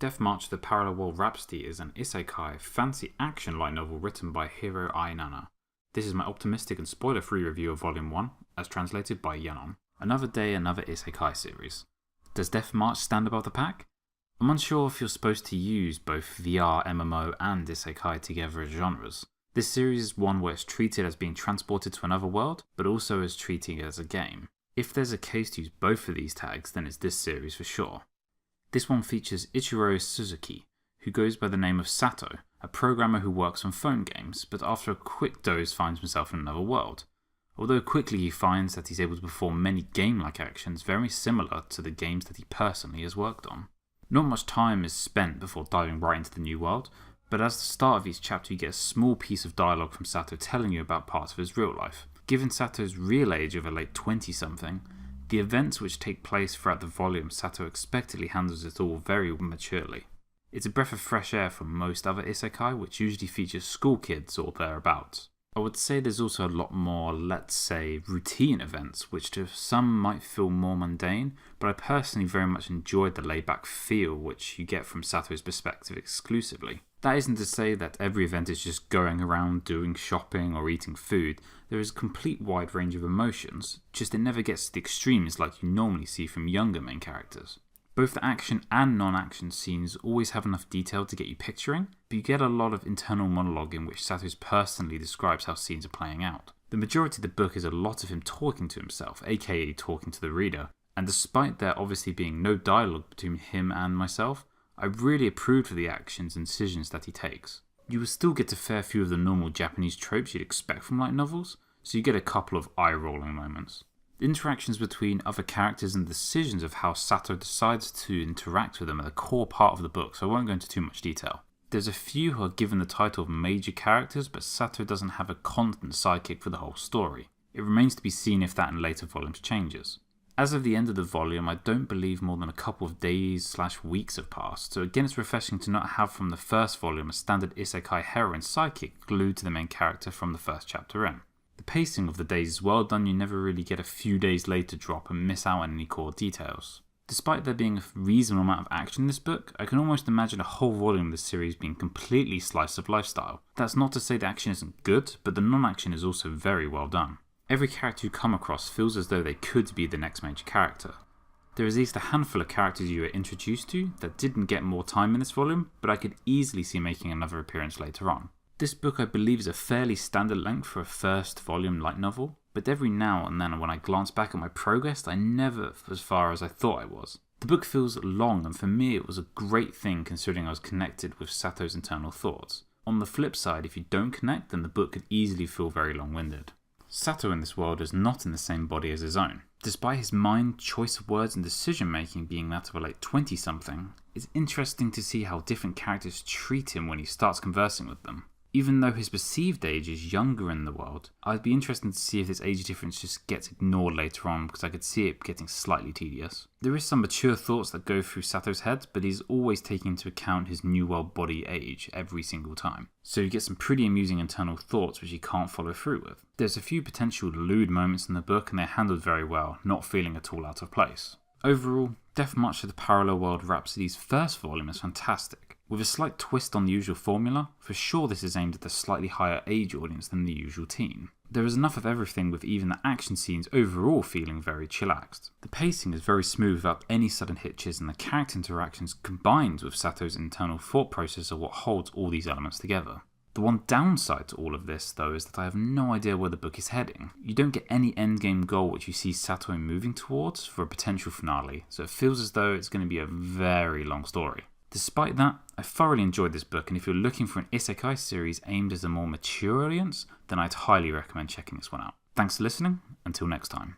Death March the Parallel World Rhapsody is an isekai fantasy action light novel written by Hiro Ainana. This is my optimistic and spoiler-free review of Volume 1, as translated by Yanon. Another day, another isekai series. Does Death March stand above the pack? I'm unsure if you're supposed to use both VR, MMO and isekai together as genres. This series is one where it's treated as being transported to another world, but also as treating it as a game. If there's a case to use both of these tags, then it's this series for sure. This one features Ichiro Suzuki, who goes by the name of Sato, a programmer who works on phone games, but after a quick doze finds himself in another world. Although quickly he finds that he's able to perform many game-like actions very similar to the games that he personally has worked on. Not much time is spent before diving right into the new world, but at the start of each chapter you get a small piece of dialogue from Sato telling you about parts of his real life. Given Sato's real age of a late 20-something, the events which take place throughout the volume, Sato expectedly handles it all very maturely. It's a breath of fresh air from most other isekai, which usually features school kids or thereabouts. I would say there's also a lot more, let's say, routine events, which to some might feel more mundane, but I personally very much enjoyed the laid-back feel which you get from Sato's perspective exclusively. That isn't to say that every event is just going around doing shopping or eating food. There is a complete wide range of emotions, just it never gets to the extremes like you normally see from younger main characters. Both the action and non-action scenes always have enough detail to get you picturing, but you get a lot of internal monologue in which Sato personally describes how scenes are playing out. The majority of the book is a lot of him talking to himself, aka talking to the reader, and despite there obviously being no dialogue between him and myself, I really approved of the actions and decisions that he takes. You will still get a fair few of the normal Japanese tropes you'd expect from light novels, so you get a couple of eye-rolling moments. The interactions between other characters and decisions of how Sato decides to interact with them are the core part of the book, so I won't go into too much detail. There's a few who are given the title of major characters, but Sato doesn't have a constant sidekick for the whole story. It remains to be seen if that in later volumes changes. As of the end of the volume, I don't believe more than a couple of days/weeks have passed, so again it's refreshing to not have from the first volume a standard isekai heroine sidekick glued to the main character from the first chapter in. The pacing of the days is well done, you never really get a few days later drop and miss out on any core details. Despite there being a reasonable amount of action in this book, I can almost imagine a whole volume of this series being completely slice of lifestyle. That's not to say the action isn't good, but the non-action is also very well done. Every character you come across feels as though they could be the next major character. There is at least a handful of characters you were introduced to that didn't get more time in this volume, but I could easily see making another appearance later on. This book I believe is a fairly standard length for a first volume light novel, but every now and then when I glance back at my progress, I never as far as I thought I was. The book feels long, and for me it was a great thing considering I was connected with Sato's internal thoughts. On the flip side, if you don't connect, then the book could easily feel very long-winded. Sato in this world is not in the same body as his own. Despite his mind, choice of words and decision making being that of a late 20-something, it's interesting to see how different characters treat him when he starts conversing with them. Even though his perceived age is younger in the world, I'd be interested to see if this age difference just gets ignored later on because I could see it getting slightly tedious. There is some mature thoughts that go through Sato's head, but he's always taking into account his new world body age every single time. So you get some pretty amusing internal thoughts which he can't follow through with. There's a few potential lewd moments in the book and they're handled very well, not feeling at all out of place. Overall, Death March to the Parallel World Rhapsody's first volume is fantastic. With a slight twist on the usual formula, for sure this is aimed at a slightly higher age audience than the usual teen. There is enough of everything with even the action scenes overall feeling very chillaxed. The pacing is very smooth without any sudden hitches and the character interactions combined with Sato's internal thought process are what holds all these elements together. The one downside to all of this though is that I have no idea where the book is heading. You don't get any endgame goal which you see Sato moving towards for a potential finale, so it feels as though it's going to be a very long story. Despite that, I thoroughly enjoyed this book, and if you're looking for an isekai series aimed at a more mature audience, then I'd highly recommend checking this one out. Thanks for listening, until next time.